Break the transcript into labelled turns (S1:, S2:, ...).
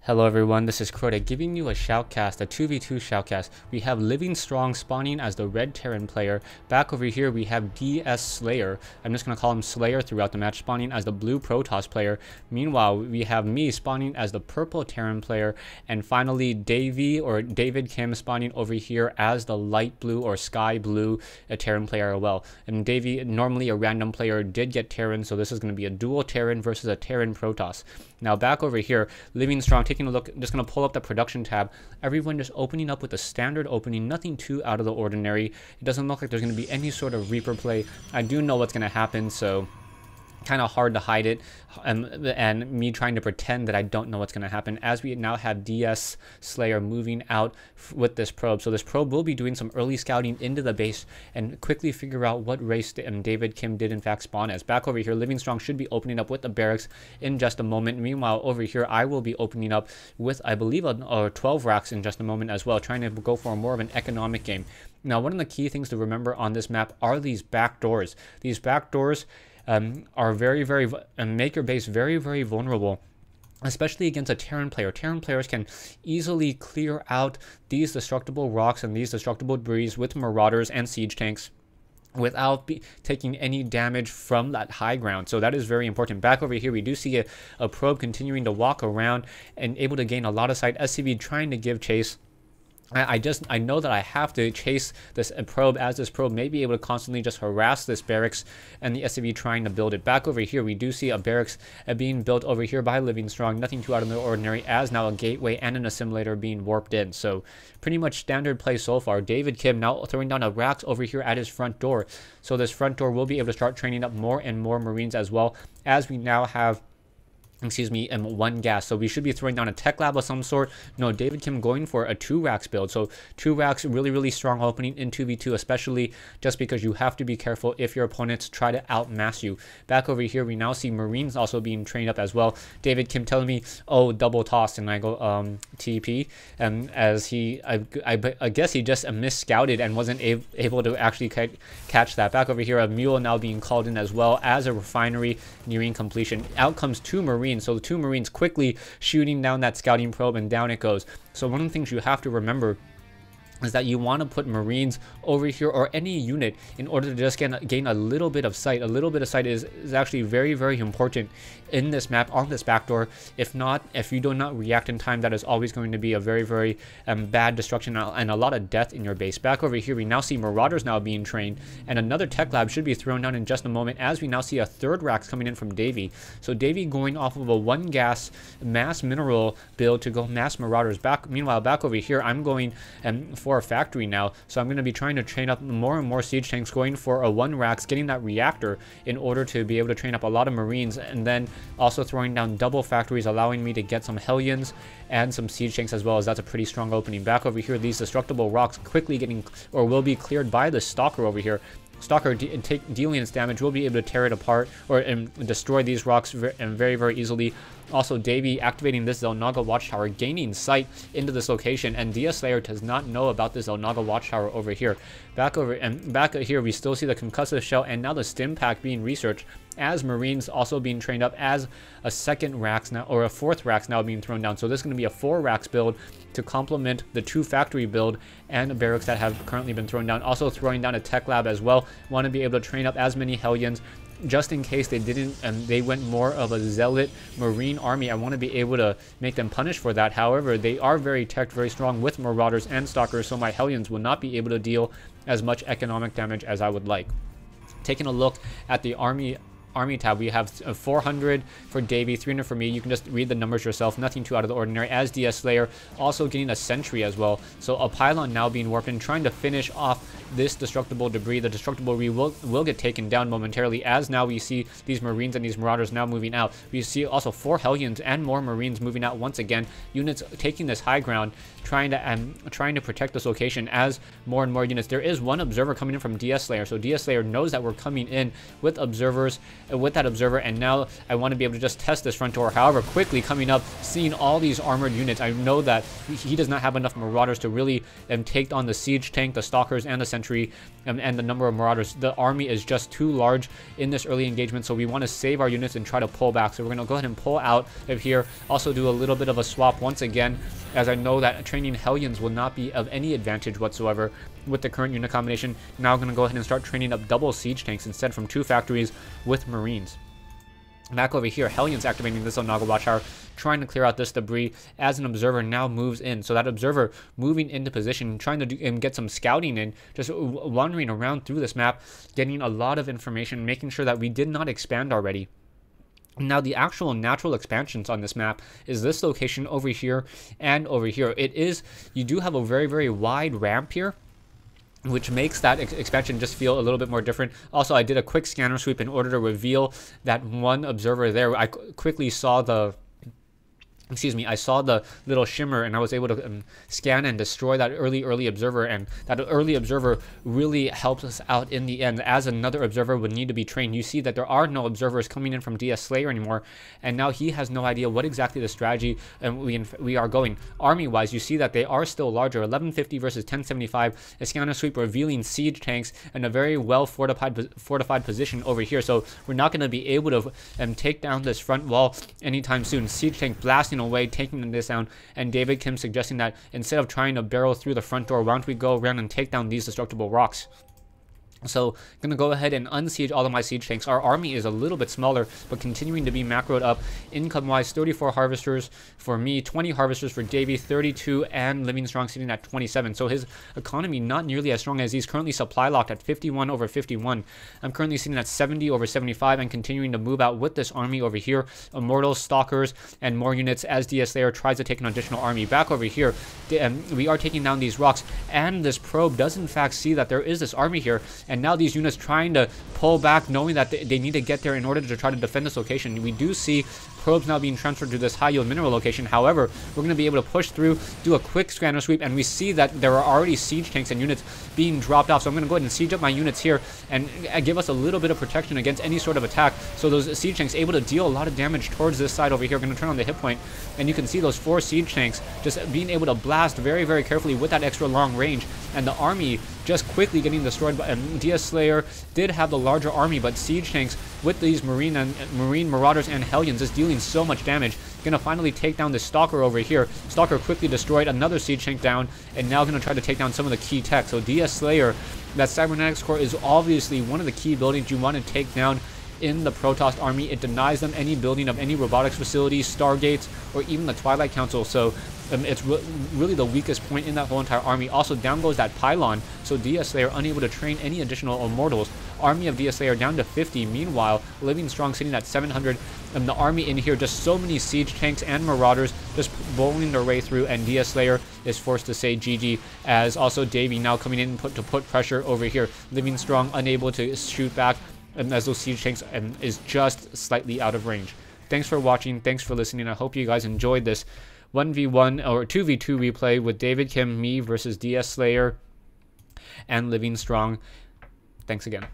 S1: Hello everyone, this is Crota giving you a shoutcast, a 2v2 shoutcast. We have Livingstrong spawning as the red Terran player. Back over here we have DSSlayer. I'm just going to call him Slayer throughout the match, spawning as the blue Protoss player. Meanwhile, we have me spawning as the purple Terran player. And finally, Dayvie or David Kim spawning over here as the light blue or sky blue Terran player as well. And Dayvie, normally a random player, did get Terran, so this is going to be a dual Terran versus a Terran Protoss. Now back over here, Livingstrong taking a look, just going to pull up the production tab. Everyone just opening up with a standard opening, nothing too out of the ordinary. It doesn't look like there's going to be any sort of Reaper play. I do know what's going to happen, so kind of hard to hide it, and me trying to pretend that I don't know what's going to happen, as we now have DSSlayer moving out with this probe. So this probe will be doing some early scouting into the base and quickly figure out what race David Kim did in fact spawn as. Back over here, Livingstrong should be opening up with the barracks in just a moment. Meanwhile, over here, I will be opening up with, I believe, 12 racks in just a moment as well, trying to go for more of an economic game. Now, one of the key things to remember on this map are these back doors. These back doors are make your base very vulnerable, especially against a Terran player. Terran players can easily clear out these destructible rocks and these destructible debris with marauders and siege tanks without taking any damage from that high ground. So that is very important. Back over here, we do see a probe continuing to walk around and able to gain a lot of sight. SCV trying to give chase. I know that I have to chase this probe, as this probe may be able to constantly just harass this barracks and the SCV trying to build it. Back over here, we do see a barracks being built over here by Livingstrong, nothing too out of the ordinary, as now a gateway and an assimilator being warped in. So pretty much standard play so far. David Kim now throwing down a racks over here at his front door. So this front door will be able to start training up more and more Marines as well, as we now have one gas. So we should be throwing down a tech lab of some sort. No, David Kim going for a 2 racks build. So 2 racks, really strong opening in 2v2, especially just because you have to be careful if your opponents try to outmass you. Back over here, we now see Marines also being trained up as well. David Kim telling me, oh, double toss, and I go TP, as I guess he just misscouted and wasn't able to actually catch that. Back over here, a mule now being called in as well, as a refinery nearing completion. Out comes 2 Marines. So the 2 Marines quickly shooting down that scouting probe, and down it goes. So one of the things you have to remember is that you want to put Marines over here, or any unit, in order to just gain a little bit of sight. A little bit of sight is actually very important in this map, on this backdoor. If you do not react in time, that is always going to be a very bad destruction and a lot of death in your base. Back over here, we now see Marauders now being trained, and another tech lab should be thrown down in just a moment, as we now see a 3rd racks coming in from Dayvie. So Dayvie going off of a 1 gas mass mineral build to go mass Marauders. Meanwhile, back over here, I'm going for a factory now, so I'm going to be trying to train up more and more siege tanks, going for a 1 racks, getting that reactor in order to be able to train up a lot of Marines, and then also throwing down double factories, allowing me to get some Hellions and some siege tanks as well, as that's a pretty strong opening. Back over here, these destructible rocks quickly will be cleared by the Stalker over here. Stalker dealing its damage will be able to tear it apart or destroy these rocks very easily. Also, Dayvie activating this Zelnaga Watchtower, gaining sight into this location, and DSSlayer does not know about this Zelnaga Watchtower over here. Back here, we still see the concussive shell, and now the stim pack being researched, as Marines also being trained up, as a 2nd racks now, or a 4th racks now being thrown down. So this is going to be a 4 racks build to complement the 2 factory build and the barracks that have currently been thrown down. Also throwing down a tech lab as well. Want to be able to train up as many Hellions, just in case they went more of a zealot Marine army. I want to be able to make them punish for that. However, they are very teched, very strong with Marauders and Stalkers, so my Hellions will not be able to deal as much economic damage as I would like. Taking a look at the army tab, we have 400 for Dayvie, 300 for me. You can just read the numbers yourself, nothing too out of the ordinary, as DSSlayer also getting a sentry as well. So a pylon now being warped in, trying to finish off this destructible debris. The destructible debris will get taken down momentarily, as now we see these Marines and these Marauders now moving out. We see also 4 Hellions and more Marines moving out once again. Units taking this high ground, trying to protect this location, as more and more units. There is 1 observer coming in from DSSlayer, so DSSlayer knows that we're coming in with observers with that observer, and now I want to be able to just test this front door. However, quickly coming up, seeing all these armored units, I know that he does not have enough marauders to really take on the siege tank, the stalkers, and the sentry, and the number of marauders. The army is just too large in this early engagement, so we want to save our units and try to pull back. So we're going to go ahead and pull out of here. Also do a little bit of a swap once again, as I know that training Hellions will not be of any advantage whatsoever with the current unit combination. Now I'm going to go ahead and start training up double siege tanks instead from 2 factories with Marines. Back over here, Hellions activating this Onaga Watchtower, trying to clear out this debris as an observer now moves in. So that observer moving into position, trying to get some scouting in, just wandering around through this map, getting a lot of information, making sure that we did not expand already. Now, the actual natural expansions on this map is this location over here and over here. It is, you do have a very, very wide ramp here, which makes that expansion just feel a little bit more different. Also, I did a quick scanner sweep in order to reveal that one observer there. I quickly saw the I saw the little shimmer, and I was able to scan and destroy that early observer, and that early observer really helps us out in the end, as another observer would need to be trained. You see that there are no observers coming in from DSSlayer anymore, and now he has no idea what exactly the strategy we are going. Army-wise, you see that they are still larger, 1150 versus 1075, a scanner sweep revealing siege tanks and a very well fortified position over here, so we're not going to be able to take down this front wall anytime soon. Siege tank blasting away, taking this down, and David Kim suggesting that instead of trying to barrel through the front door, why don't we go around and take down these destructible rocks. So I'm going to go ahead and unsiege all of my siege tanks. Our army is a little bit smaller, but continuing to be macroed up. Income-wise, 34 harvesters for me, 20 harvesters for Dayvie, 32, and Livingstrong sitting at 27. So his economy not nearly as strong as he's currently supply locked at 51 over 51. I'm currently sitting at 70 over 75 and continuing to move out with this army over here. Immortals, Stalkers, and more units as DSSlayer tries to take an additional army. Back over here, we are taking down these rocks, and this probe does in fact see that there is this army here. And now these units trying to pull back, knowing that they need to get there in order to try to defend this location. We do see probes now being transferred to this high yield mineral location. However, we're going to be able to push through, do a quick scanner sweep, and we see that there are already siege tanks and units being dropped off. So I'm going to go ahead and siege up my units here and give us a little bit of protection against any sort of attack. So those siege tanks able to deal a lot of damage towards this side over here. We're going to turn on the hit point, and you can see those 4 siege tanks just being able to blast very, very carefully with that extra long range, and the army just quickly getting destroyed. DSSlayer did have the larger army, but siege tanks with these marine marauders and Hellions is dealing so much damage. Gonna finally take down this Stalker over here. Stalker quickly destroyed another siege tank down, and now gonna try to take down some of the key tech. So DSSlayer, that cybernetics core is obviously one of the key buildings you want to take down in the Protoss army. It denies them any building of any robotics facilities, stargates, or even the Twilight Council. So it's really the weakest point in that whole entire army. Also, down goes that pylon, so DSSlayer unable to train any additional immortals. Army of DSSlayer down to 50. Meanwhile, Livingstrong sitting at 700. And the army in here, just so many siege tanks and marauders just bowling their way through, and DSSlayer is forced to say GG, as also Dayvie now coming in to put pressure over here. Livingstrong unable to shoot back, as those siege tanks is just slightly out of range. Thanks for watching. Thanks for listening. I hope you guys enjoyed this 1v1 or 2v2 replay with David Kim, me versus DSSlayer and Livingstrong. Thanks again.